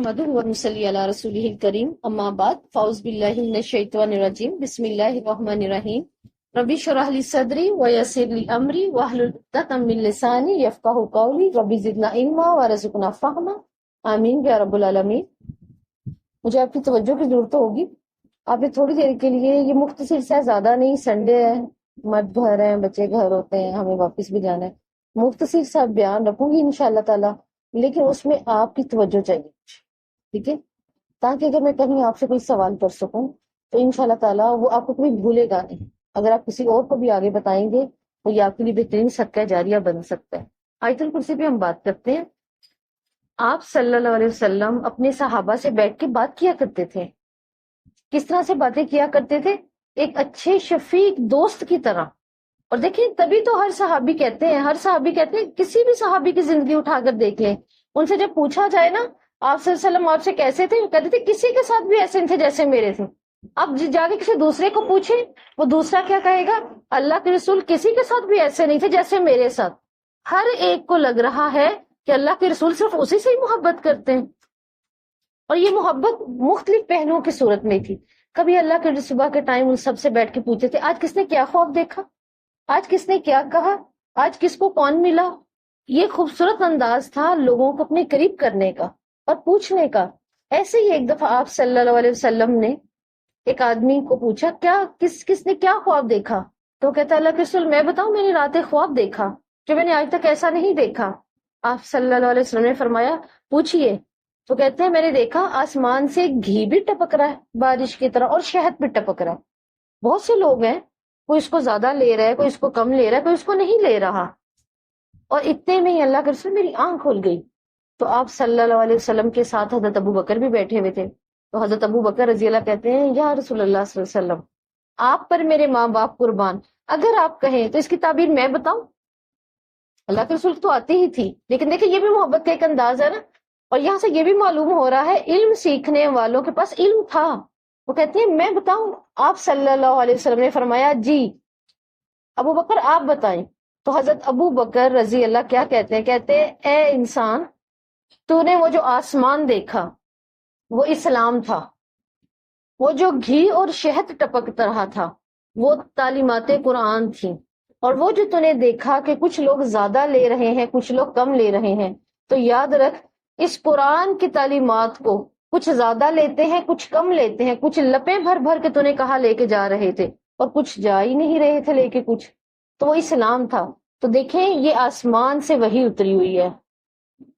نحمده ونصلي على رسوله الكريم اما بعد فاعوذ بالله من الشیطان الرجیم بسم اللہ الرحمن الرحیم ربی اشرح لي صدری ويسر لي امری واحلل عقدۃ من لسانی يفقهوا قولی ربی زدنا علما وارزقنا فہما آمین یا رب العالمین۔ مجھے آپ کی توجہ کی ضرورت ہوگی۔ آپ نے تھوڑی دیر کے لیے، یہ مختصر سے زیادہ نہیں، سنڈے ہے، مرد گھر ہیں، بچے گھر ہوتے ہیں، ہمیں واپس بھی جانا ہے، مختصر سا بیان رکھوں گی انشاءاللہ تعالی، لیکن اس میں آپ کی توجہ چاہیے، ٹھیک ہے، تاکہ اگر میں کہیں آپ سے کوئی سوال کر سکوں تو انشاءاللہ تعالیٰ وہ آپ کو کبھی بھولے گا نہیں۔ اگر آپ کسی اور کو بھی آگے بتائیں گے تو یہ آپ کے لیے بہترین صدقہ جاریہ بن سکتا ہے۔ آیت الکرسی پہ ہم بات کرتے ہیں۔ آپ صلی اللہ علیہ وسلم اپنے صحابہ سے بیٹھ کے بات کیا کرتے تھے۔ کس طرح سے باتیں کیا کرتے تھے؟ ایک اچھے شفیق دوست کی طرح۔ اور دیکھیں، تبھی تو ہر صحابی کہتے ہیں، کسی بھی صحابی کی زندگی اٹھا کر دیکھ لیں، ان سے جب پوچھا جائے نا آپ صلی اللہ علیہ وسلم آپ سے کیسے تھے، وہ کہتے تھے کسی کے ساتھ بھی ایسے نہیں تھے جیسے میرے تھے۔ اب جا کے کسی دوسرے کو پوچھیں، وہ دوسرا کیا کہے گا؟ اللہ کے رسول کسی کے ساتھ بھی ایسے نہیں تھے جیسے میرے ساتھ۔ ہر ایک کو لگ رہا ہے کہ اللہ کے رسول صرف اسی سے ہی محبت کرتے ہیں، اور یہ محبت مختلف پہلوؤں کی صورت میں تھی۔ کبھی اللہ کے صبح کے ٹائم ان سب سے بیٹھ کے پوچھتے تھے آج کس نے کیا خواب دیکھا، آج کس نے کیا کہا، آج کس کو کون ملا۔ یہ خوبصورت انداز تھا لوگوں کو اپنے قریب کرنے کا اور پوچھنے کا۔ ایسے ہی ایک دفعہ آپ صلی اللہ علیہ وسلم نے ایک آدمی کو پوچھا کس نے کیا خواب دیکھا، تو کہتا اللہ کے رسول میں بتاؤں، میں نے رات ایک خواب دیکھا جو میں نے آج تک ایسا نہیں دیکھا۔ آپ صلی اللہ علیہ وسلم نے فرمایا پوچھئے، تو کہتے ہیں میں نے دیکھا آسمان سے گھی بھی ٹپک رہا ہے بارش کی طرح، اور شہد بھی ٹپک رہا ہے۔ بہت سے لوگ ہیں، کوئی اس کو زیادہ لے رہا ہے، کوئی اس کو کم لے رہا ہے، کوئی اس کو نہیں لے رہا، اور اتنے میں ہی اللہ کے رسول میری آنکھ کھل گئی۔ تو آپ صلی اللہ علیہ وسلم کے ساتھ حضرت ابو بکر بھی بیٹھے ہوئے تھے، تو حضرت ابو بکر رضی اللہ کہتے ہیں یا رسول اللہ صلی اللہ علیہ وسلم آپ پر میرے ماں باپ قربان، اگر آپ کہیں تو اس کی تعبیر میں بتاؤں۔ اللہ کے رسول تو آتی ہی تھی، لیکن دیکھیں یہ بھی محبت کا ایک انداز ہے نا، اور یہاں سے یہ بھی معلوم ہو رہا ہے علم سیکھنے والوں کے پاس علم تھا۔ وہ کہتے ہیں میں بتاؤں؟ آپ صلی اللہ علیہ وسلم نے فرمایا جی ابو بکر آپ بتائیں۔ تو حضرت ابو بکر رضی اللہ کیا کہتے ہیں؟ کہتے ہیں اے انسان، تو نے وہ جو آسمان دیکھا وہ اسلام تھا، وہ جو گھی اور شہد ٹپک رہا تھا وہ تعلیمات قرآن تھی، اور وہ جو تو نے دیکھا کہ کچھ لوگ زیادہ لے رہے ہیں کچھ لوگ کم لے رہے ہیں، تو یاد رکھ اس قرآن کی تعلیمات کو کچھ زیادہ لیتے ہیں کچھ کم لیتے ہیں، کچھ لپیں بھر بھر کے تو نے کہا لے کے جا رہے تھے اور کچھ جا ہی نہیں رہے تھے لے کے کچھ، تو وہ اسلام تھا۔ تو دیکھیں یہ آسمان سے وحی اتری ہوئی ہے،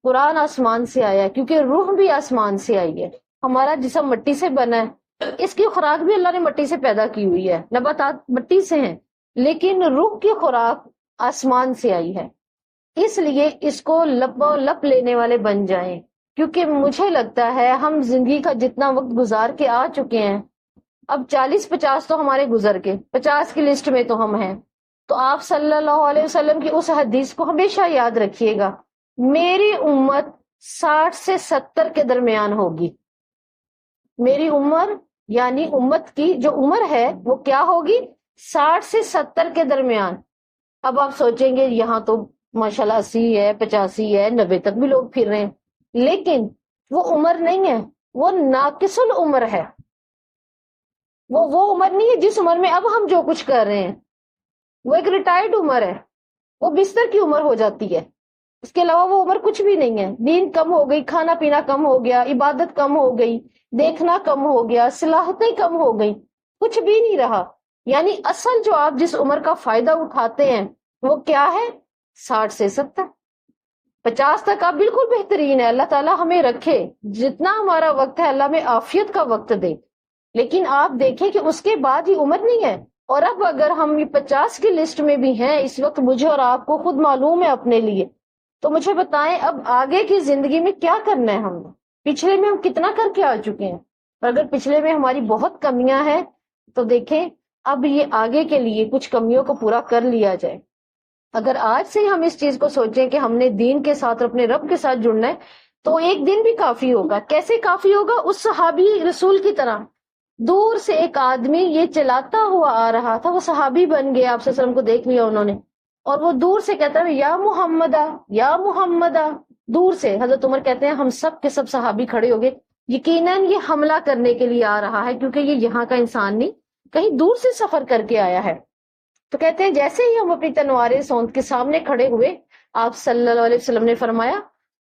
قرآن آسمان سے آیا ہے، کیونکہ روح بھی آسمان سے آئی ہے۔ ہمارا جسم مٹی سے بنا ہے، اس کی خوراک بھی اللہ نے مٹی سے پیدا کی ہوئی ہے، نباتات مٹی سے ہیں، لیکن روح کی خوراک آسمان سے آئی ہے۔ اس لیے اس کو لپو لپ لینے والے بن جائیں، کیونکہ مجھے لگتا ہے ہم زندگی کا جتنا وقت گزار کے آ چکے ہیں، اب 40-50 تو ہمارے گزر کے 50 کی لسٹ میں تو ہم ہیں۔ تو آپ صلی اللہ علیہ وسلم کی اس حدیث کو ہمیشہ یاد رکھیے گا، میری امت 60 سے 70 کے درمیان ہوگی۔ میری عمر یعنی امت کی جو عمر ہے وہ کیا ہوگی؟ 60 سے 70 کے درمیان۔ اب آپ سوچیں گے یہاں تو ماشاءاللہ 80 ہے 85 ہے 90 تک بھی لوگ پھر رہے ہیں، لیکن وہ عمر نہیں ہے، وہ ناقص العمر ہے، وہ عمر نہیں ہے جس عمر میں اب ہم جو کچھ کر رہے ہیں، وہ ایک ریٹائرڈ عمر ہے، وہ بستر کی عمر ہو جاتی ہے، اس کے علاوہ وہ عمر کچھ بھی نہیں ہے۔ نیند کم ہو گئی، کھانا پینا کم ہو گیا، عبادت کم ہو گئی، دیکھنا کم ہو گیا، صلاحیتیں کم ہو گئی، کچھ بھی نہیں رہا۔ یعنی اصل جو آپ جس عمر کا فائدہ اٹھاتے ہیں وہ کیا ہے؟ 60 سے 70، 50 تک آپ بالکل بہترین ہے، اللہ تعالیٰ ہمیں رکھے، جتنا ہمارا وقت ہے اللہ میں عافیت کا وقت دے، لیکن آپ دیکھیں کہ اس کے بعد ہی عمر نہیں ہے۔ اور اب اگر ہم 50 کی لسٹ میں بھی ہیں اس وقت، مجھے اور آپ کو خود معلوم ہے اپنے لیے، تو مجھے بتائیں اب آگے کی زندگی میں کیا کرنا ہے؟ ہم پچھلے میں ہم کتنا کر کے آ چکے ہیں، اور اگر پچھلے میں ہماری بہت کمیاں ہیں تو دیکھیں اب یہ آگے کے لیے کچھ کمیوں کو پورا کر لیا جائے۔ اگر آج سے ہم اس چیز کو سوچیں کہ ہم نے دین کے ساتھ اور اپنے رب کے ساتھ جڑنا ہے تو ایک دن بھی کافی ہوگا۔ کیسے کافی ہوگا؟ اس صحابی رسول کی طرح، دور سے ایک آدمی یہ چلاتا ہوا آ رہا تھا، وہ صحابی بن گیا، آپ صلی اللہ علیہ وسلم کو دیکھ لیا انہوں نے، اور وہ دور سے کہتا ہے یا محمدہ یا محمدہ، دور سے حضرت عمر کہتے ہیں ہم سب کے سب صحابی کھڑے ہو گئے، یقیناً یہ حملہ کرنے کے لیے آ رہا ہے، کیونکہ یہ یہاں کا انسان نہیں، کہیں دور سے سفر کر کے آیا ہے۔ تو کہتے ہیں جیسے ہی ہم اپنی تلواریں سونت کے سامنے کھڑے ہوئے، آپ صلی اللہ علیہ وسلم نے فرمایا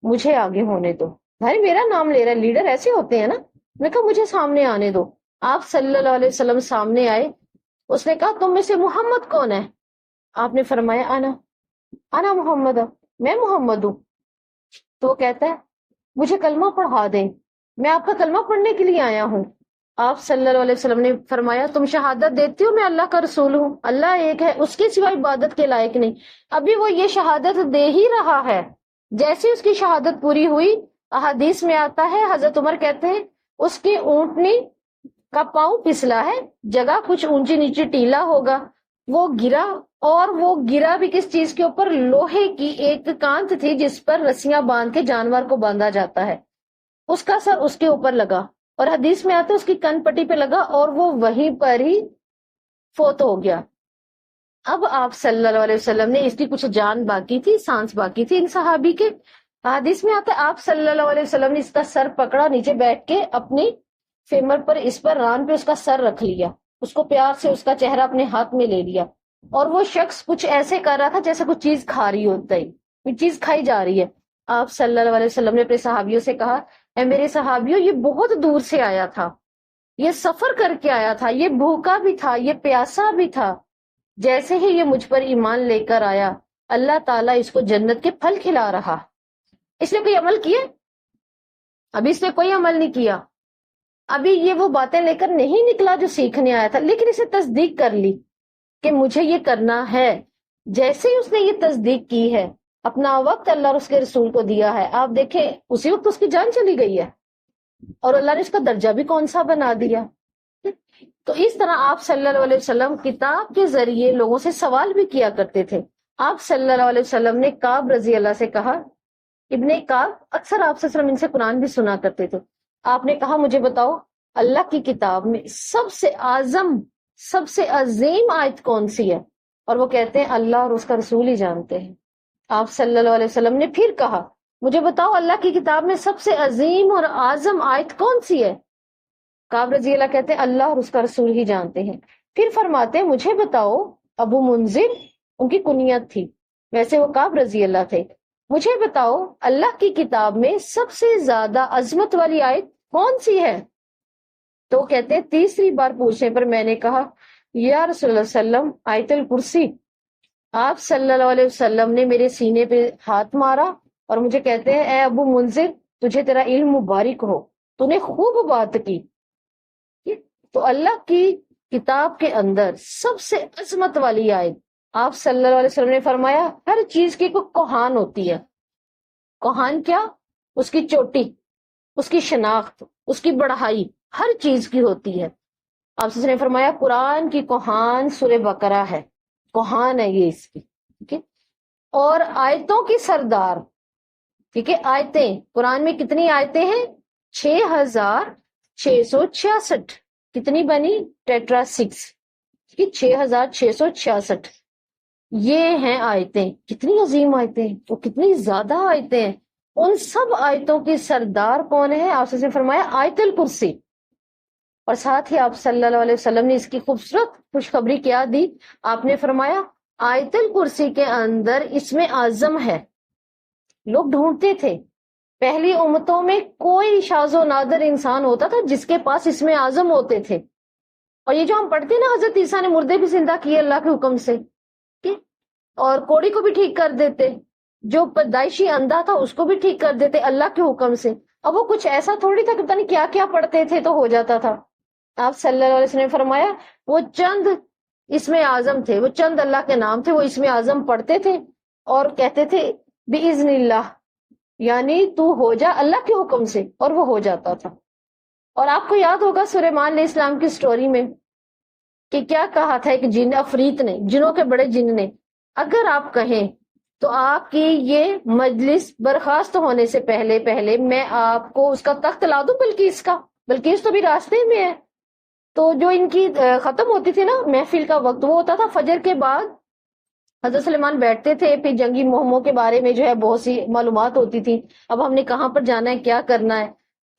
مجھے آگے ہونے دو۔ بھائی میرا نام لے رہا ہے، لیڈر ایسے ہوتے ہیں نا۔ میں کہا مجھے سامنے آنے دو۔ آپ صلی اللہ علیہ وسلم سامنے آئے۔ اس نے کہا تم میں سے محمد کون ہے؟ آپ نے فرمایا انا محمد، میں محمد ہوں۔ تو وہ کہتا ہے مجھے کلمہ پڑھا دیں، میں آپ کا کلمہ پڑھنے کے لیے آیا ہوں۔ آپ صلی اللہ علیہ وسلم نے فرمایا تم شہادت دیتے ہو میں اللہ کا رسول ہوں، اللہ ایک ہے، اس کے سوا عبادت کے لائق نہیں۔ ابھی وہ یہ شہادت دے ہی رہا ہے، جیسے اس کی شہادت پوری ہوئی، احادیث میں آتا ہے حضرت عمر کہتے ہیں اس کی اونٹنی کا پاؤں پسلا ہے، جگہ کچھ اونچی نیچے ٹیلا ہوگا، وہ گرا، اور وہ گرا بھی کس چیز کے اوپر؟ لوہے کی ایک کانت تھی جس پر رسیاں باندھ کے جانور کو باندھا جاتا ہے، اس کا سر اس کے اوپر لگا، اور حدیث میں آتا ہے اس کی کن پٹی پہ لگا اور وہ وہیں پر ہی فوت ہو گیا۔ اب آپ صلی اللہ علیہ وسلم نے، اس کی کچھ جان باقی تھی، سانس باقی تھی ان صحابی کے، حدیث میں آتا ہے آپ صلی اللہ علیہ وسلم نے اس کا سر پکڑا، نیچے بیٹھ کے اپنی فیمر پر، اس پر ران پہ اس کا سر رکھ لیا، اس کو پیار سے اس کا چہرہ اپنے ہاتھ میں لے لیا، اور وہ شخص کچھ ایسے کر رہا تھا جیسے کچھ چیز کھا رہی ہوتا ہے، کوئی چیز کھائی جا رہی ہے۔ آپ صلی اللہ علیہ وسلم نے اپنے صحابیوں سے کہا اے میرے صحابیوں، یہ بہت دور سے آیا تھا، یہ سفر کر کے آیا تھا، یہ بھوکا بھی تھا، یہ پیاسا بھی تھا، جیسے ہی یہ مجھ پر ایمان لے کر آیا اللہ تعالیٰ اس کو جنت کے پھل کھلا رہا۔ اس نے کوئی عمل کیا؟ ابھی اس نے کوئی عمل نہیں کیا، ابھی یہ وہ باتیں لے کر نہیں نکلا جو سیکھنے آیا تھا، لیکن اسے تصدیق کر لی کہ مجھے یہ کرنا ہے۔ جیسے ہی اس نے یہ تصدیق کی ہے، اپنا وقت اللہ اور اس کے رسول کو دیا ہے، آپ دیکھیں اسی وقت اس کی جان چلی گئی ہے، اور اللہ نے اس کا درجہ بھی کون سا بنا دیا۔ تو اس طرح آپ صلی اللہ علیہ وسلم کتاب کے ذریعے لوگوں سے سوال بھی کیا کرتے تھے۔ آپ صلی اللہ علیہ وسلم نے کعب رضی اللہ سے کہا، ابن کعب اکثر آپ صلی اللہ علیہ وسلم ان سے قرآن بھی سنا کرتے تھے، آپ نے کہا مجھے بتاؤ اللہ کی کتاب میں سب سے اعظم، سب سے عظیم آیت کون سی ہے؟ اور وہ کہتے ہیں اللہ اور اس کا رسول ہی جانتے ہیں۔ آپ صلی اللہ علیہ وسلم نے پھر کہا مجھے بتاؤ اللہ کی کتاب میں سب سے عظیم اور اعظم آیت کون سی ہے؟ کعب رضی اللہ کہتے ہیں اللہ اور اس کا رسول ہی جانتے ہیں۔ پھر فرماتے ہیں مجھے بتاؤ، ابو منذر ان کی کنیت تھی، ویسے وہ کعب رضی اللہ تھے، مجھے بتاؤ اللہ کی کتاب میں سب سے زیادہ عظمت والی آیت کون سی ہے؟ تو کہتے ہیں تیسری بار پوچھنے پر میں نے کہا یا رسول اللہ صلی اللہ علیہ وسلم آیت الکرسی۔ آپ صلی اللہ علیہ وسلم نے میرے سینے پہ ہاتھ مارا اور مجھے کہتے ہیں اے ابو منذر تجھے تیرا علم مبارک ہو، تو نے خوب بات کی۔ تو اللہ کی کتاب کے اندر سب سے عظمت والی آیت، آپ صلی اللہ علیہ وسلم نے فرمایا ہر چیز کی کوئی کوہان ہوتی ہے۔ کوہان کیا؟ اس کی چوٹی، اس کی شناخت، اس کی بڑھائی ہر چیز کی ہوتی ہے۔ آپ نے فرمایا قرآن کی کوہان سورہ بقرہ ہے، کوہان ہے یہ اس کی، ٹھیک ہے؟ اور آیتوں کی سردار، ٹھیک ہے، آیتیں قرآن میں کتنی آیتیں ہیں؟ 6666۔ کتنی بنی؟ ٹیٹرا 6، 6666۔ یہ ہیں آیتیں، کتنی عظیم آیتیں، وہ کتنی زیادہ آیتیں ہیں۔ ان سب آیتوں کی سردار کون ہے؟ آپ سے فرمایا آیت الکرسی۔ اور ساتھ ہی آپ صلی اللہ علیہ وسلم نے اس کی خوبصورت خوشخبری کیا دی، آپ نے فرمایا آیت الکرسی کے اندر اس میں اعظم ہے۔ لوگ ڈھونڈتے تھے، پہلی امتوں میں کوئی شاذ و نادر انسان ہوتا تھا جس کے پاس اس میں اعظم ہوتے تھے۔ اور یہ جو ہم پڑھتے ہیں نا حضرت عیسیٰ نے مردے بھی زندہ کیے اللہ کے حکم سے، اور کوڑی کو بھی ٹھیک کر دیتے، جو پیدائشی اندھا تھا اس کو بھی ٹھیک کر دیتے اللہ کے حکم سے۔ اب وہ کچھ ایسا تھوڑی تھا کہ پتہ نہیں کیا کیا پڑھتے تھے تو ہو جاتا تھا۔ آپ صلی اللہ علیہ وسلم نے فرمایا وہ چند اس میں اعظم تھے، وہ چند اللہ کے نام تھے، وہ اس میں اعظم پڑھتے تھے اور کہتے تھے بِإِذْنِ اللَّهِ، یعنی تو ہو جا اللہ کے حکم سے، اور وہ ہو جاتا تھا۔ اور آپ کو یاد ہوگا سلیمان علیہ السلام کی سٹوری میں کہ کیا کہا تھا ایک جن، عفریت نے، جنوں کے بڑے جن نے، اگر آپ کہیں تو آپ کی یہ مجلس برخاست ہونے سے پہلے پہلے میں آپ کو اس کا تخت لا دوں بلقیس کا، بلقیس تو بھی راستے میں ہے۔ تو جو ان کی ختم ہوتی تھی نا محفل کا وقت، وہ ہوتا تھا فجر کے بعد حضرت سلیمان بیٹھتے تھے، پھر جنگی مہموں کے بارے میں جو ہے بہت سی معلومات ہوتی تھی، اب ہم نے کہاں پر جانا ہے، کیا کرنا ہے،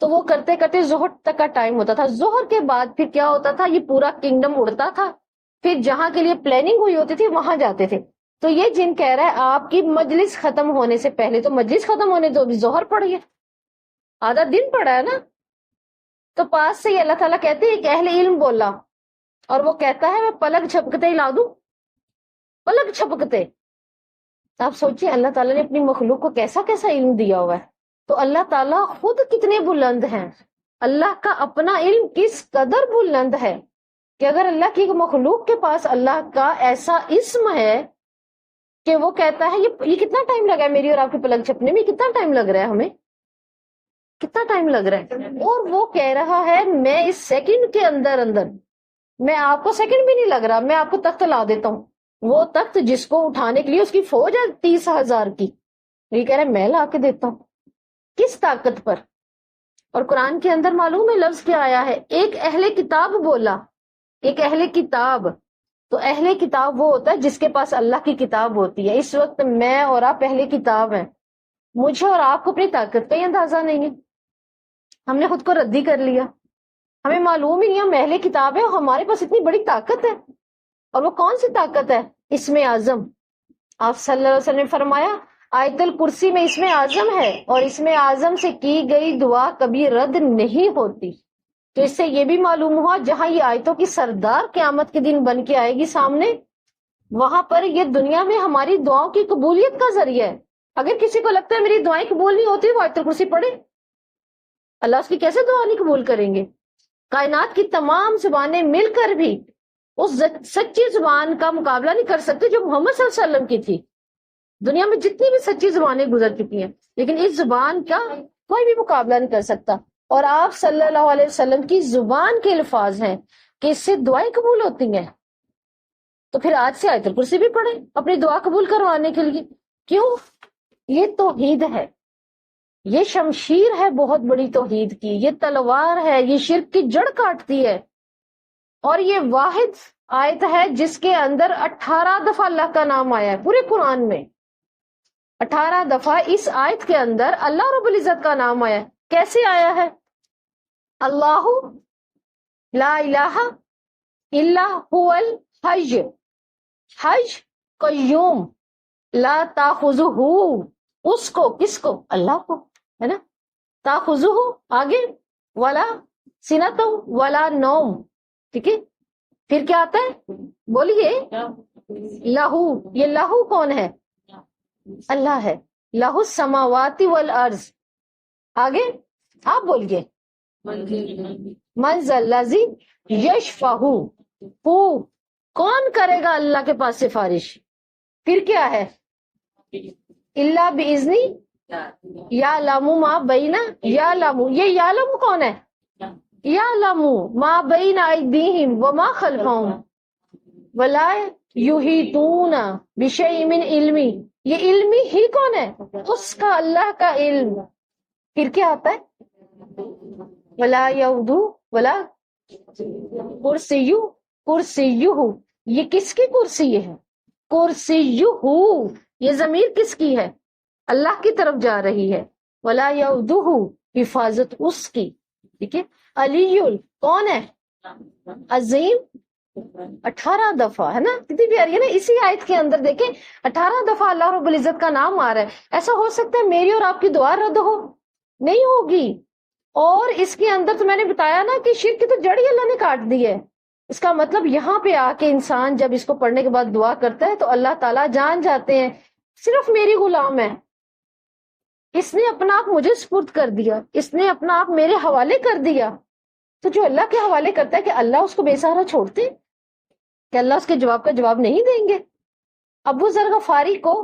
تو وہ کرتے کرتے ظہر تک کا ٹائم ہوتا تھا. ظہر کے بعد پھر کیا ہوتا تھا، یہ پورا کنگڈم اڑتا تھا، پھر جہاں کے لیے پلاننگ ہوئی ہوتی تھی وہاں جاتے تھے. تو یہ جن کہہ رہا ہے آپ کی مجلس ختم ہونے سے پہلے، تو مجلس ختم ہونے تو ابھی ظہر پڑ گیا، آدھا دن پڑا ہے نا. تو پاس سے یہ اللہ تعالیٰ کہتے ہیں ایک اہل علم بولا، اور وہ کہتا ہے میں پلک جھپکتے ہی لا دوں، پلک جھپکتے. آپ سوچیے اللہ تعالیٰ نے اپنی مخلوق کو کیسا کیسا علم دیا ہوا ہے. تو اللہ تعالیٰ خود کتنے بلند ہیں، اللہ کا اپنا علم کس قدر بلند ہے کہ اگر اللہ کی مخلوق کے پاس اللہ کا ایسا اسم ہے کہ وہ کہتا ہے یہ کتنا ٹائم لگا ہے میری اور آپ کے پلک جھپنے میں، کتنا ٹائم لگ رہا ہے، ہمیں کتنا ٹائم لگ رہا ہے، اور وہ کہہ رہا ہے میں اس سیکنڈ کے اندر اندر، میں آپ کو سیکنڈ بھی نہیں لگ رہا، میں آپ کو تخت لا دیتا ہوں. وہ تخت جس کو اٹھانے کے لیے اس کی فوج ہے 30,000 کی، یہ کہہ رہے میں لا کے دیتا ہوں. کس طاقت پر. اور قرآن کے اندر معلوم ہے لفظ کیا آیا ہے، ایک اہل کتاب بولا، ایک اہل کتاب. تو اہل کتاب وہ ہوتا ہے جس کے پاس اللہ کی کتاب ہوتی ہے. اس وقت میں اور آپ اہل کتاب ہیں، مجھے اور آپ کو اپنی طاقت کا ہی اندازہ نہیں ہے، ہم نے خود کو ردی کر لیا، ہمیں معلوم ہی نہیں ہم اہل کتاب ہے اور ہمارے پاس اتنی بڑی طاقت ہے. اور وہ کون سی طاقت ہے، اسم اعظم. آپ صلی اللہ علیہ وسلم نے فرمایا آیت الکرسی میں اسم اعظم ہے، اور اسم اعظم سے کی گئی دعا کبھی رد نہیں ہوتی. تو اس سے یہ بھی معلوم ہوا جہاں یہ آیتوں کی سردار قیامت کے دن بن کے آئے گی سامنے، وہاں پر یہ دنیا میں ہماری دعاؤں کی قبولیت کا ذریعہ ہے. اگر کسی کو لگتا ہے میری دعائیں قبول نہیں ہوتی، وہ آیت الکرسی پڑھے، اللہ اس کی کیسے دعا نہیں قبول کریں گے. کائنات کی تمام زبانیں مل کر بھی اس سچی زبان کا مقابلہ نہیں کر سکتے جو محمد صلی اللہ علیہ وسلم کی تھی. دنیا میں جتنی بھی سچی زبانیں گزر چکی ہیں، لیکن اس زبان کا کوئی بھی مقابلہ نہیں کر سکتا. اور آپ صلی اللہ علیہ وسلم کی زبان کے الفاظ ہیں کہ اس سے دعائیں قبول ہوتی ہیں. تو پھر آج سے آیت الکرسی بھی پڑھیں اپنی دعا قبول کروانے کے لیے. کیوں؟ یہ توحید ہے، یہ شمشیر ہے بہت بڑی توحید کی، یہ تلوار ہے، یہ شرک کی جڑ کاٹتی ہے. اور یہ واحد آیت ہے جس کے اندر 18 دفعہ اللہ کا نام آیا ہے پورے قرآن میں. 18 دفعہ اس آیت کے اندر اللہ رب العزت کا نام آیا ہے. کیسے آیا ہے؟ اللہ لا الہ الا هو الحج، حج قیوم، لا تاخذہ، اس کو، کس کو؟ اللہ کو، ہے نا. تاخذہ آگے، ولا سنۃ ولا نوم، ٹھیک ہے. پھر کیا آتا ہے بولیے، لہو. یہ لہو کون ہے؟ اللہ ہے. لہو السماوات والارض. آگے آپ بولیے، من ذا الذی یشفع، کون کرے گا اللہ کے پاس سفارش. پھر کیا ہے؟ الا باذنی، یعلم ما بین، یعلم، یہ یعلم کون ہے؟ یعلم ما بین ایدیہم وما خلفہم ولا یحیطون بشیء من علمی. یہ علمی ہی کون ہے؟ اس کا، اللہ کا علم. پھر کیا آتا ہے؟ ولا یعودو ولا کرسیہ، کرسیہ، یہ کس کی کرسی ہے؟ کرسیہ، یہ ضمیر کس کی ہے؟ اللہ کی طرف جا رہی ہے. ولا یعودہ، حفاظت اس کی، ٹھیک ہے. علی کون ہے؟ عظیم. 18 دفعہ ہے نا، کتنی پیاری ہے نا. اسی آیت کے اندر دیکھیں 18 دفعہ اللہ رب العزت کا نام آ رہا ہے. ایسا ہو سکتا ہے میری اور آپ کی دعا رد ہو؟ نہیں ہوگی. اور اس کے اندر تو میں نے بتایا نا کہ شرک کی تو جڑ ہی اللہ نے کاٹ دی ہے. اس کا مطلب یہاں پہ آ کے انسان جب اس کو پڑھنے کے بعد دعا کرتا ہے تو اللہ تعالیٰ جان جاتے ہیں صرف میری غلام ہے، اس نے اپنا آپ مجھے سپرد کر دیا، اس نے اپنا آپ میرے حوالے کر دیا. تو جو اللہ کے حوالے کرتا ہے کہ اللہ اس کو بے سہارا چھوڑتے، کہ اللہ اس کے جواب کا جواب نہیں دیں گے. ابو ذر غفاری کو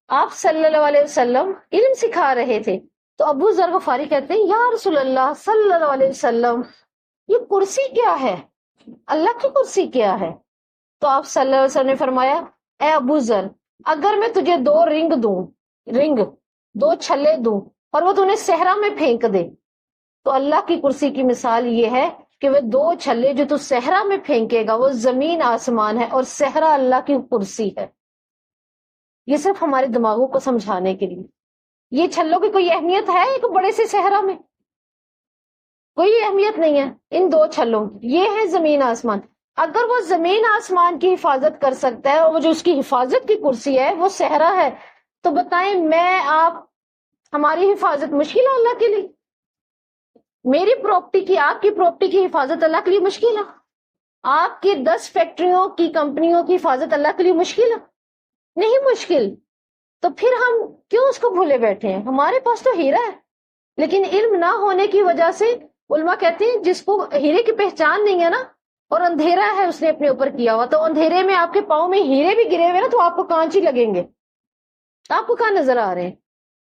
آپ صلی اللہ علیہ وسلم علم سکھا رہے تھے، تو ابو ذر غفاری کہتے ہیں یا رسول اللہ صلی اللہ علیہ وسلم یہ کرسی کیا ہے، اللہ کی کرسی کیا ہے؟ تو آپ صلی اللہ علیہ وسلم نے فرمایا اے ابو ذر، اگر میں تجھے 2 رنگ دوں، رنگ 2 چھلے دوں اور وہ تمہیں صحرا میں پھینک دے، تو اللہ کی کرسی کی مثال یہ ہے کہ وہ 2 چھلے جو تو صحرا میں پھینکے گا وہ زمین آسمان ہے، اور صحرا اللہ کی کرسی ہے. یہ صرف ہمارے دماغوں کو سمجھانے کے لیے. یہ چھلوں کی کوئی اہمیت ہے ایک بڑے سے صحرا میں؟ کوئی اہمیت نہیں ہے ان دو چھلوں کی. یہ ہے زمین آسمان. اگر وہ زمین آسمان کی حفاظت کر سکتا ہے اور وہ جو اس کی حفاظت کی کرسی ہے وہ صحرا ہے، تو بتائیں میں آپ ہماری حفاظت مشکل ہے اللہ کے لیے؟ میری پراپرٹی کی، آپ کی پراپرٹی کی حفاظت اللہ کے لیے مشکل ہے؟ آپ کی 10 فیکٹریوں کی کمپنیوں کی حفاظت اللہ کے لیے مشکل ہے؟ نہیں مشکل. تو پھر ہم کیوں اس کو بھولے بیٹھے ہیں؟ ہمارے پاس تو ہیرا ہے، لیکن علم نہ ہونے کی وجہ سے علماء کہتے ہیں جس کو ہیرے کی پہچان نہیں ہے نا، اور اندھیرا ہے اس نے اپنے اوپر کیا ہوا، تو اندھیرے میں آپ کے پاؤں میں ہیرے بھی گرے ہوئے نا تو آپ کو کانچ ہی لگیں گے. آپ کو کہاں نظر آ رہے ہیں؟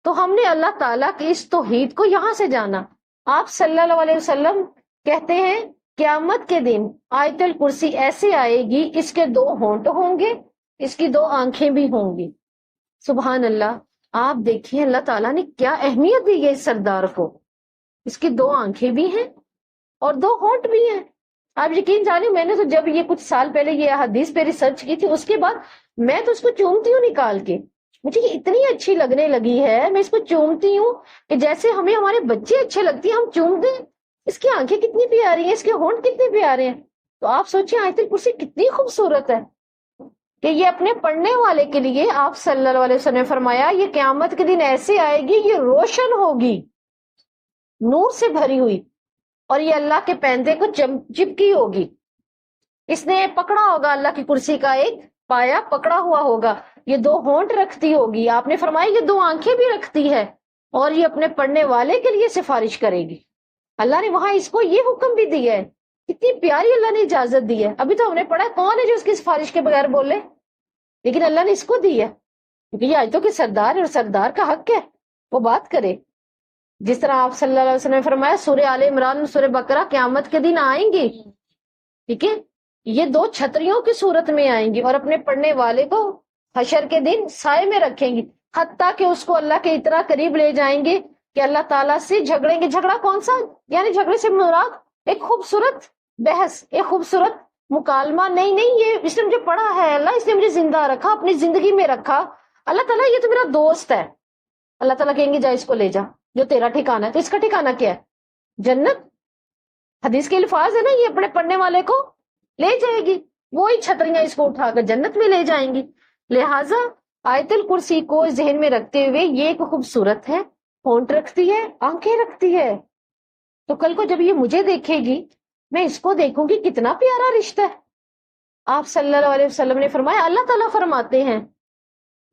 تو ہم نے اللہ تعالیٰ کی اس توحید کو یہاں سے جانا. آپ صلی اللہ علیہ وسلم کہتے ہیں قیامت کے دن آیت الکرسی ایسے آئے گی، اس کے 2 ہونٹ ہوں گے، اس کی 2 آنکھیں بھی ہوں گی. سبحان اللہ. آپ دیکھیں اللہ تعالیٰ نے کیا اہمیت دی ہے اس سردار کو. اس کی 2 آنکھیں بھی ہیں اور 2 ہونٹ بھی ہیں. آپ یقین جانیں میں نے تو جب یہ کچھ سال پہلے یہ حدیث پہ ریسرچ کی تھی، اس کے بعد میں تو اس کو چومتی ہوں نکال کے. مجھے یہ اتنی اچھی لگنے لگی ہے، میں اس کو چومتی ہوں کہ جیسے ہمیں ہمارے بچے اچھے لگتے ہیں ہم چوم دیں. اس کی آنکھیں کتنی پیاری ہیں، اس کے ہونٹ کتنے پیارے ہیں. تو آپ سوچیں آیت الکرسی کتنی خوبصورت ہے کہ یہ اپنے پڑھنے والے کے لیے. آپ صلی اللہ علیہ وسلم نے فرمایا یہ قیامت کے دن ایسے آئے گی، یہ روشن ہوگی، نور سے بھری ہوئی، اور یہ اللہ کے پیندے کو چپکی ہوگی. اس نے پکڑا ہوگا اللہ کی کرسی کا ایک پایا پکڑا ہوا ہوگا. یہ 2 ہونٹ رکھتی ہوگی. آپ نے فرمایا یہ 2 آنکھیں بھی رکھتی ہے، اور یہ اپنے پڑھنے والے کے لیے سفارش کرے گی. اللہ نے وہاں اس کو یہ حکم بھی دیا ہے. کتنی پیاری اللہ نے اجازت دی ہے. ابھی تو ہم نے پڑھا کون ہے جو اس کی سفارش کے بغیر بولے، لیکن اللہ نے اس کو دی ہے کیونکہ یہ آیتوں کے سردار ہے اور سردار کا حق ہے وہ بات کرے. جس طرح آپ صلی اللہ علیہ وسلم نے فرمایا سورہ آل عمران، سورہ بقرہ قیامت کے دن آئیں گے، ٹھیک ہے، یہ 2 چھتریوں کی صورت میں آئیں گی اور اپنے پڑھنے والے کو حشر کے دن سائے میں رکھیں گی، حتیٰ کہ اس کو اللہ کے اتنا قریب لے جائیں گے کہ اللہ تعالیٰ سے جھگڑیں گے. جھگڑا کون سا؟ یعنی جھگڑے سے مراد ایک خوبصورت بحث، ایک خوبصورت مکالمہ. نہیں یہ اس نے مجھے پڑھا ہے، اللہ اس نے مجھے زندہ رکھا، اپنی زندگی میں رکھا. اللہ تعالیٰ یہ تو میرا دوست ہے. اللہ تعالیٰ کہیں گے جا اس کو لے جا جو تیرا ٹھکانہ ہے. تو اس کا ٹھکانہ کیا ہے؟ جنت. حدیث کے الفاظ ہے نا، یہ اپنے پڑھنے والے کو لے جائے گی، وہی چھتریاں اس کو اٹھا کر جنت میں لے جائیں گی. لہٰذا آیت الکرسی کو ذہن میں رکھتے ہوئے یہ ایک خوبصورت ہے، ہونٹ رکھتی ہے، آنکھیں رکھتی ہے. تو کل کو جب یہ مجھے دیکھے گی میں اس کو دیکھوں گی، کتنا پیارا رشتہ ہے. آپ صلی اللہ علیہ وسلم نے فرمایا، اللہ تعالیٰ فرماتے ہیں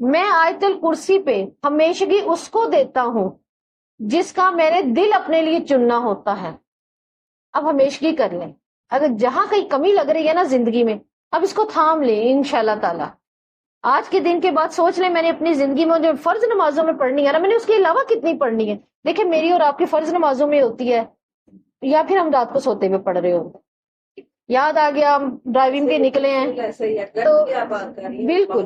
میں آیت الکرسی پہ ہمیشگی اس کو دیتا ہوں جس کا میرے دل اپنے لیے چننا ہوتا ہے. اب ہمیشگی کر لیں، اگر جہاں کہیں کمی لگ رہی ہے نا زندگی میں، اب اس کو تھام لیں انشاءاللہ تعالی. آج کے دن کے بعد سوچ لیں میں نے اپنی زندگی میں جو فرض نمازوں میں پڑھنی ہے نا، میں نے اس کے علاوہ کتنی پڑھنی ہے. دیکھیں میری اور آپ کی فرض نمازوں میں ہوتی ہے، یا پھر ہم رات کو سوتے ہوئے پڑھ رہے ہوتے، یاد آ گیا ہم ڈرائیونگ پہ نکلے ہیں تو بالکل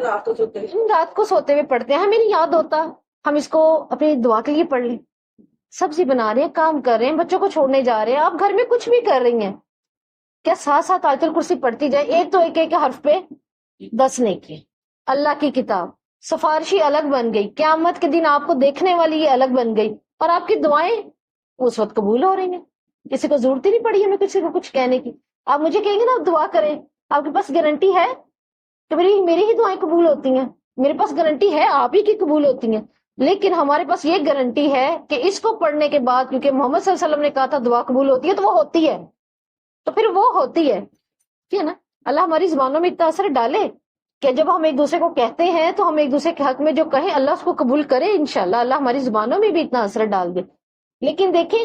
رات کو سوتے ہوئے پڑھتے ہیں، ہمیں نہیں یاد ہوتا. ہم اس کو اپنی دعا کے لیے پڑھ لیں. سبزی بنا رہے ہیں، کام کر رہے ہیں، بچوں کو چھوڑنے جا رہے ہیں، آپ گھر میں کچھ بھی کر رہی ہیں، کیا ساتھ ساتھ آیت الکرسی پڑھتی جائے. ایک تو ایک حرف پہ 10 نیکی. اللہ کی کتاب سفارشی الگ بن گئی، قیامت کے دن آپ کو دیکھنے والی یہ الگ بن گئی، اور آپ کی دعائیں اس وقت قبول ہو رہی ہیں. کسی کو ضرورت ہی نہیں پڑی ہمیں کسی کو کچھ کہنے کی. آپ مجھے کہیں گے نا آپ دعا کریں، آپ کے پاس گارنٹی ہے کہ میری ہی دعائیں قبول ہوتی ہیں؟ میرے پاس گارنٹی ہے آپ ہی کی قبول ہوتی ہیں، لیکن ہمارے پاس یہ گارنٹی ہے کہ اس کو پڑھنے کے بعد، کیونکہ محمد صلی اللہ علیہ وسلم نے کہا تھا دعا قبول ہوتی ہے، تو وہ ہوتی ہے. تو پھر وہ ہوتی ہے، ٹھیک ہے نا. اللہ ہماری زبانوں میں اتنا اثر ڈالے کہ جب ہم ایک دوسرے کو کہتے ہیں تو ہم ایک دوسرے کے حق میں جو کہیں اللہ اس کو قبول کرے انشاءاللہ. اللہ ہماری زبانوں میں بھی اتنا اثر ڈال دے. لیکن دیکھیں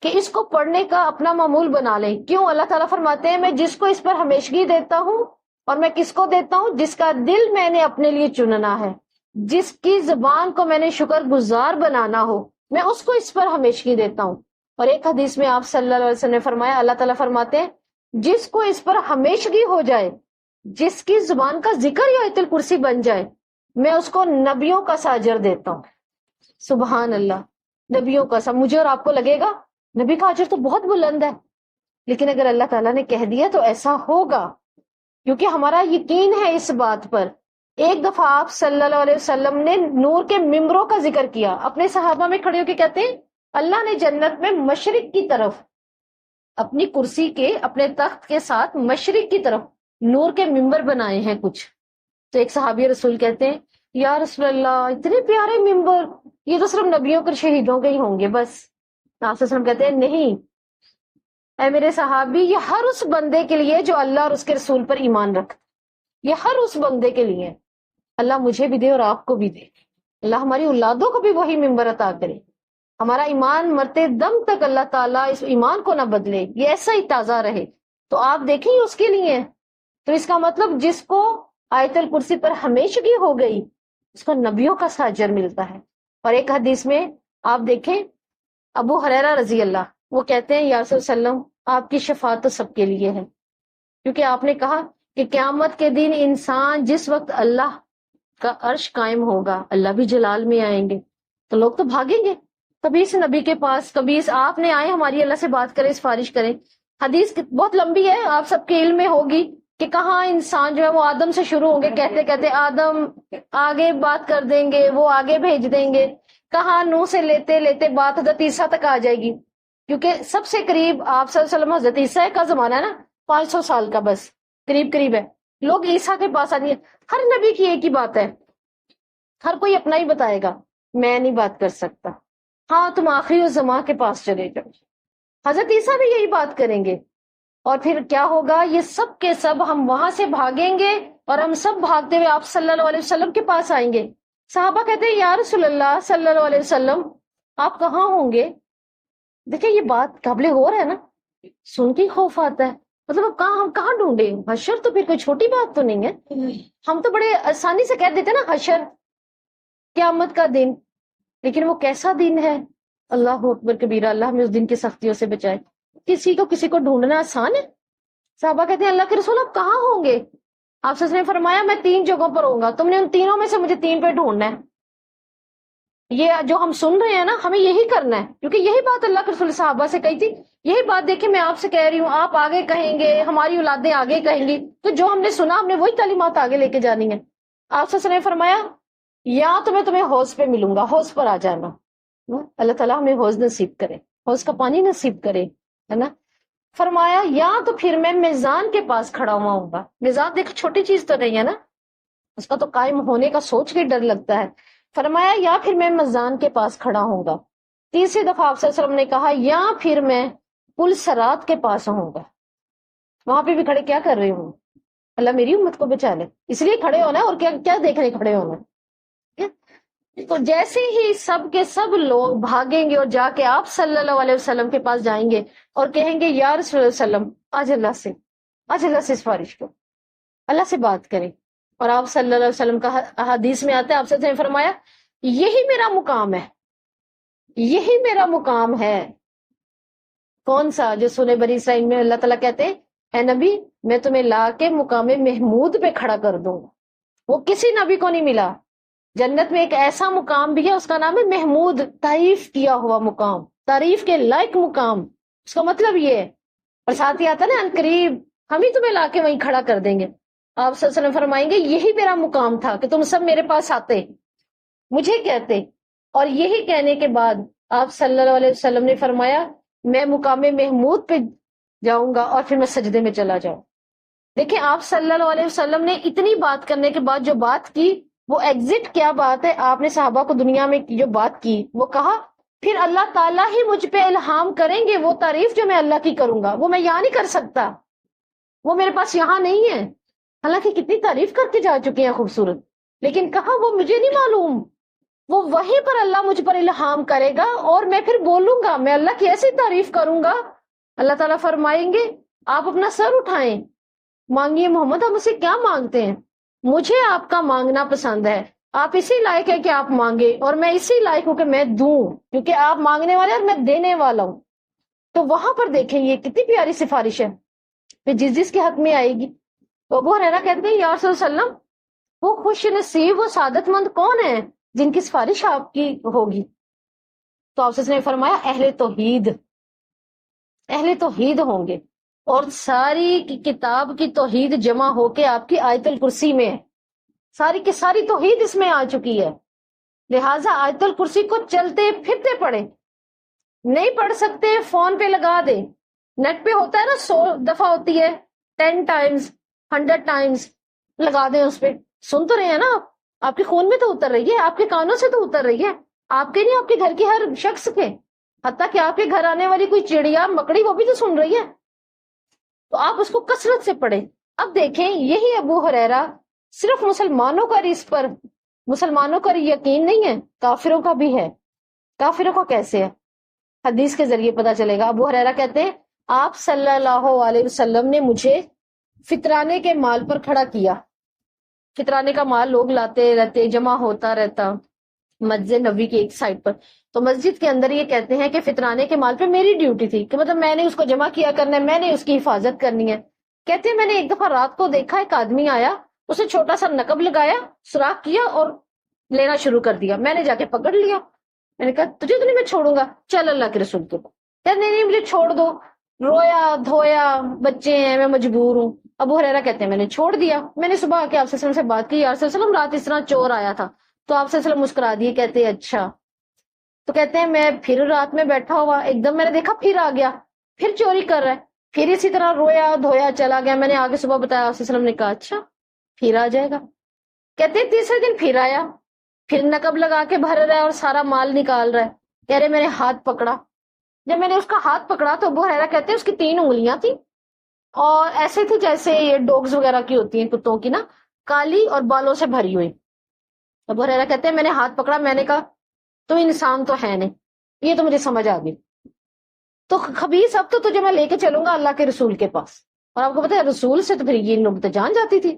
کہ اس کو پڑھنے کا اپنا معمول بنا لیں. کیوں؟ اللہ تعالیٰ فرماتے ہیں میں جس کو اس پر ہمیشگی دیتا ہوں، اور میں کس کو دیتا ہوں؟ جس کا دل میں نے اپنے لیے چننا ہے، جس کی زبان کو میں نے شکر گزار بنانا ہو، میں اس کو اس پر ہمیشگی دیتا ہوں. اور ایک حدیث میں آپ صلی اللہ علیہ وسلم نے فرمایا، اللہ تعالیٰ فرماتے ہیں جس کو اس پر ہمیشگی ہو جائے، جس کی زبان کا ذکر یا آیت الکرسی بن جائے، میں اس کو نبیوں کا ساجر دیتا ہوں. سبحان اللہ. نبیوں کا سا مجھے اور آپ کو لگے گا نبی کا اجر تو بہت بلند ہے، لیکن اگر اللہ تعالیٰ نے کہہ دیا تو ایسا ہوگا، کیونکہ ہمارا یقین ہے اس بات پر ایک دفعہ آپ صلی اللہ علیہ وسلم نے نور کے ممبروں کا ذکر کیا، اپنے صحابہ میں کھڑے ہو کے کہتے ہیں اللہ نے جنت میں مشرق کی طرف اپنی کرسی کے، اپنے تخت کے ساتھ مشرق کی طرف نور کے ممبر بنائے ہیں کچھ. تو ایک صحابی رسول کہتے ہیں یا رسول اللہ اتنے پیارے ممبر، یہ تو صرف نبیوں کے شہیدوں کے ہی ہوں گے بس. آپ صلی اللہ علیہ وسلم کہتے ہیں نہیں اے میرے صحابی، یہ ہر اس بندے کے لیے جو اللہ اور اس کے رسول پر ایمان رکھتا، یہ ہر اس بندے کے لیے. اللہ مجھے بھی دے اور آپ کو بھی دے، اللہ ہماری اولادوں کو بھی وہی ممبر عطا کرے، ہمارا ایمان مرتے دم تک اللہ تعالیٰ اس ایمان کو نہ بدلے، یہ ایسا ہی تازہ رہے. تو آپ دیکھیں یہ اس کے لیے ہے. تو اس کا مطلب جس کو آیت الکرسی پر ہمیشگی ہو گئی اس کو نبیوں کا ساجر ملتا ہے. اور ایک حدیث میں آپ دیکھیں ابو ہریرہ رضی اللہ، وہ کہتے ہیں یا رسول اللہ وسلم آپ کی شفاعت تو سب کے لیے ہے، کیونکہ آپ نے کہا کہ قیامت کے دن انسان جس وقت اللہ کا عرش قائم ہوگا، اللہ بھی جلال میں آئیں گے، تو لوگ تو بھاگیں گے، کبھی اس نبی کے پاس، کبھی اس آپ نے آئے ہماری اللہ سے بات کریں، سفارش کریں. حدیث بہت لمبی ہے، آپ سب کے علم میں ہوگی کہ کہاں انسان جو ہے وہ آدم سے شروع ہوں گے، کہتے کہتے آدم آگے بات کر دیں گے، وہ آگے بھیج دیں گے، کہاں نوح سے لیتے لیتے بات حضرت عیسیٰ تک آ جائے گی، کیونکہ سب سے قریب آپ صلی اللہ علیہ وسلم حضرت عیسیٰ کا زمانہ ہے نا، 500 سال کا بس قریب قریب ہے. لوگ عیسیٰ کے پاس آنی ہے. ہر نبی کی ایک ہی بات ہے، ہر کوئی اپنا ہی بتائے گا، میں نہیں بات کر سکتا. ہاں تم آخری الزماں کے پاس چلے جاؤ. حضرت عیسیٰ بھی یہی بات کریں گے. اور پھر کیا ہوگا، یہ سب کے سب ہم وہاں سے بھاگیں گے اور ہم سب بھاگتے ہوئے آپ صلی اللہ علیہ وسلم کے پاس آئیں گے. صحابہ کہتے ہیں یا رسول اللہ صلی اللہ علیہ وسلم آپ کہاں ہوں گے؟ دیکھیں یہ بات قابل غور ہے نا، سن کے خوف آتا ہے. مطلب اب کہاں، ہم کہاں ڈھونڈے حشر؟ تو پھر کوئی چھوٹی بات تو نہیں ہے. ہم تو بڑے آسانی سے کہہ دیتے نا حشر، قیامت کا دن، لیکن وہ کیسا دن ہے، اللہ اکبر کبیرہ، اللہ ہمیں اس دن کی سختیوں سے بچائے. کسی کو ڈھونڈنا آسان ہے؟ صحابہ کہتے ہیں اللہ کے رسول آپ کہاں ہوں گے؟ آپ سے نے فرمایا میں 3 جگہوں پر ہوں گا، تم نے ان تینوں میں سے مجھے 3 پہ ڈھونڈنا ہے. یہ جو ہم سن رہے ہیں نا ہمیں یہی کرنا ہے، کیونکہ یہی بات اللہ کے رسول صحابہ سے کہی تھی. یہی بات دیکھیں میں آپ سے کہہ رہی ہوں، آپ آگے کہیں گے، ہماری اولادیں آگے کہیں گی، تو جو ہم نے سنا ہم نے وہی تعلیمات آگے لے کے جانی ہے. آپ سے نے فرمایا یا تو میں تمہیں حوض پہ ملوں گا، حوض پر آ جانا. اللہ تعالیٰ ہمیں حوض نصیب کرے، حوض کا پانی نصیب کرے، ہے نا. فرمایا یا تو پھر میں میزان کے پاس کھڑا ہوا ہوں گا. میزان دیکھ چھوٹی چیز تو نہیں ہے نا، اس کا تو قائم ہونے کا سوچ کے ڈر لگتا ہے. فرمایا یا پھر میں میزان کے پاس کھڑا ہوں گا. تیسری دفعہ آپ صلی اللہ علیہ وسلم نے کہا یا پھر میں پل صراط کے پاس ہوں گا. وہاں پہ بھی کھڑے کیا کر رہے ہوں؟ اللہ میری امت کو بچا لے، اس لیے کھڑے ہونا ہے، اور کیا دیکھنے کھڑے ہونا ہے. تو جیسے ہی سب کے سب لوگ بھاگیں گے اور جا کے آپ صلی اللہ علیہ وسلم کے پاس جائیں گے اور کہیں گے یا رسول اللہ علیہ وسلم آج اللہ سے سفارش کرو، اللہ سے بات کریں. اور آپ صلی اللہ علیہ وسلم کا حدیث میں آتا ہے، آپ سے نے فرمایا یہی میرا مقام ہے، یہی میرا مقام ہے. کون سا؟ جو سورہ بنی اسرائیل میں اللہ تعالیٰ کہتے ہیں اے نبی میں تمہیں لا کے مقام محمود پہ کھڑا کر دوں. وہ کسی نبی کو نہیں ملا. جنت میں ایک ایسا مقام بھی ہے، اس کا نام ہے محمود، تعریف کیا ہوا مقام، تعریف کے لائق مقام. اس کا مطلب یہ ہے. اور ساتھ ہی آتا نا ان قریب ہم ہی تمہیں لا کے وہیں کھڑا کر دیں گے. آپ صلی اللہ علیہ وسلم فرمائیں گے یہی میرا مقام تھا کہ تم سب میرے پاس آتے، مجھے کہتے. اور یہی کہنے کے بعد آپ صلی اللہ علیہ وسلم نے فرمایا میں مقام محمود پہ جاؤں گا اور پھر میں سجدے میں چلا جاؤں. دیکھیں آپ صلی اللہ علیہ وسلم نے اتنی بات کرنے کے بعد جو بات کی وہ ایگزٹ کیا بات ہے. آپ نے صحابہ کو دنیا میں جو بات کی وہ کہا پھر اللہ تعالیٰ ہی مجھ پہ الہام کریں گے، وہ تعریف جو میں اللہ کی کروں گا وہ میں یہاں نہیں کر سکتا، وہ میرے پاس یہاں نہیں ہے. حالانکہ کتنی تعریف کر کے جا چکے ہیں خوبصورت، لیکن کہا وہ مجھے نہیں معلوم، وہ وہیں پر اللہ مجھ پر الہام کرے گا اور میں پھر بولوں گا، میں اللہ کی ایسی تعریف کروں گا. اللہ تعالیٰ فرمائیں گے آپ اپنا سر اٹھائیں، مانگیے محمد ہم اسے کیا مانگتے ہیں، مجھے آپ کا مانگنا پسند ہے، آپ اسی لائق ہے کہ آپ مانگے اور میں اسی لائق ہوں کہ میں دوں، کیونکہ آپ مانگنے والے اور میں دینے والا ہوں. تو وہاں پر دیکھیں یہ کتنی پیاری سفارش ہے کہ جس کے حق میں آئے گی. تو ابو ہریرہ کہتے ہیں یا رسول اللہ وسلم وہ خوش نصیب، وہ سعادت مند کون ہے جن کی سفارش آپ کی ہوگی؟ تو آپ نے فرمایا اہل توحید، اہل توحید ہوں گے. اور ساری کتاب کی توحید جمع ہو کے آپ کی آیت الکرسی میں ہے. ساری کی ساری توحید اس میں آ چکی ہے. لہٰذا آیت الکرسی کو چلتے پھرتے پڑھیں. نہیں پڑھ سکتے فون پہ لگا دیں. نیٹ پہ ہوتا ہے نا 100 دفعہ ہوتی ہے، 10 ٹائمز 100 ٹائمز لگا دیں اس پہ. سن تو رہے ہیں نا آپ کے خون میں تو اتر رہی ہے، آپ کے کانوں سے تو اتر رہی ہے، آپ کے نہیں آپ کے گھر کے ہر شخص کے، حتیٰ کہ آپ کے گھر آنے والی کوئی چڑیا مکڑی وہ بھی تو سن رہی ہے. تو آپ اس کو کثرت سے پڑھیں. اب دیکھیں یہی ابو ہریرہ صرف مسلمانوں کا اس پر مسلمانوں کا یقین نہیں ہے، کافروں کا بھی ہے. کافروں کا کیسے ہے؟ حدیث کے ذریعے پتا چلے گا. ابو ہریرہ کہتے ہیں آپ صلی اللہ علیہ وسلم نے مجھے فطرانے کے مال پر کھڑا کیا. فطرانے کا مال لوگ لاتے رہتے، جمع ہوتا رہتا مسجد نبوی کی ایک سائڈ پر. تو مسجد کے اندر یہ کہتے ہیں کہ فطرانے کے مال پہ میری ڈیوٹی تھی، کہ مطلب میں نے اس کو جمع کیا کرنا ہے، میں نے اس کی حفاظت کرنی ہے. کہتے ہیں میں نے ایک دفعہ رات کو دیکھا ایک آدمی آیا، اسے چھوٹا سا نقب لگایا، سوراخ کیا اور لینا شروع کر دیا. میں نے جا کے پکڑ لیا. میں نے کہا تجھے تو نہیں میں چھوڑوں گا، چل اللہ کے رسول کے پاس. کہتے نہیں مجھے چھوڑ دو، رویا دھویا، بچے ہیں میں مجبور ہوں. ابو ہریرہ کہتے ہیں میں نے چھوڑ دیا. میں نے صبح آ کے آپ صلی اللہ علیہ وسلم سے بات کی، یا رسول اللہ رات اس طرح چور آیا تھا. تو آپ صلی اللہ علیہ وسلم مسکرا دیے، کہتے ہیں اچھا. تو کہتے ہیں میں پھر رات میں بیٹھا ہوا، ایک دم میں نے دیکھا پھر آ گیا، پھر چوری کر رہا ہے. پھر اسی طرح رویا دھویا چلا گیا. میں نے آگے صبح بتایا، آپ صلی اللہ علیہ وسلم نے کہا اچھا پھر آ جائے گا. کہتے ہیں تیسرے دن پھر آیا، پھر نقب لگا کے بھر رہا ہے اور سارا مال نکال رہا ہے. کہہ رہے میں نے ہاتھ پکڑا. جب میں نے اس کا ہاتھ پکڑا تو ابو ہریرہ کہتے ہیں اس کی 3 انگلیاں تھیں اور ایسے تھی جیسے یہ ڈوگز وغیرہ کی ہوتی ہیں، کتوں کی نا، کالی اور بالوں سے بھری ہوئی. ابو ہریرہ کہتے ہیں میں نے ہاتھ پکڑا، میں نے کہا تو انسان تو ہے نہیں. یہ تو مجھے سمجھ آ گئی. تو خبیث اب تو تجھے میں لے کے چلوں گا اللہ کے رسول کے پاس. اور آپ کو پتا ہے رسول سے تو پھر یہ نبوت جان جاتی تھی.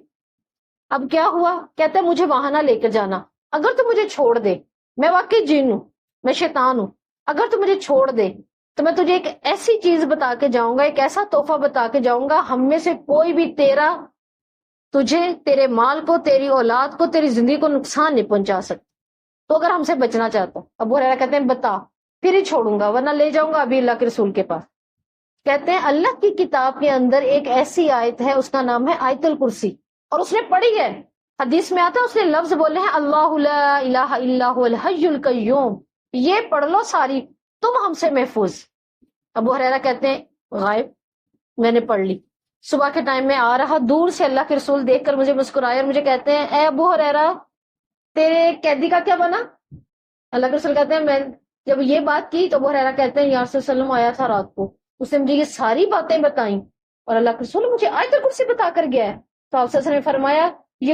اب کیا ہوا؟ کہتے ہیں مجھے وہاں نہ لے کر جانا، اگر تو مجھے چھوڑ دے، میں واقعی جن ہوں، میں شیطان ہوں، اگر تو مجھے چھوڑ دے تو میں تجھے ایک ایسی چیز بتا کے جاؤں گا، ایک ایسا تحفہ بتا کے جاؤں گا، ہم میں سے کوئی بھی تجھے، تیرے مال کو، تیری اولاد کو، تیری زندگی کو نقصان نہیں پہنچا سکتا. تو اگر ہم سے بچنا چاہتا ہوں. ابو ہریرہ کہتے ہیں بتا، پھر ہی چھوڑوں گا ورنہ لے جاؤں گا ابھی اللہ کے رسول کے پاس. کہتے ہیں اللہ کی کتاب کے اندر ایک ایسی آیت ہے، اس کا نام ہے آیت الکرسی، اور اس نے پڑھی ہے. حدیث میں آتا ہے اس نے لفظ بولے ہیں اللہ لا الہ الا هو الحی القیوم. یہ پڑھ لو ساری، تم ہم سے محفوظ. ابو ہریرہ کہتے ہیں غائب. میں نے پڑھ لی. صبح کے ٹائم میں آ رہا، دور سے اللہ کے رسول دیکھ کر مجھے مسکرائے اور مجھے کہتے ہیں اے ابو ہریرہ تیرے قیدی کا کیا بنا؟ اللہ کے رسول کہتے ہیں میں جب یہ بات کی تو ابو ہریرہ کہتے ہیں یا رسول اللہ وسلم آیا تھا رات کو، اس نے مجھے یہ ساری باتیں بتائیں اور اللہ کے رسول مجھے آیت الکرسی بتا کر گیا ہے. تو آپ صلی اللہ علیہ وسلم نے فرمایا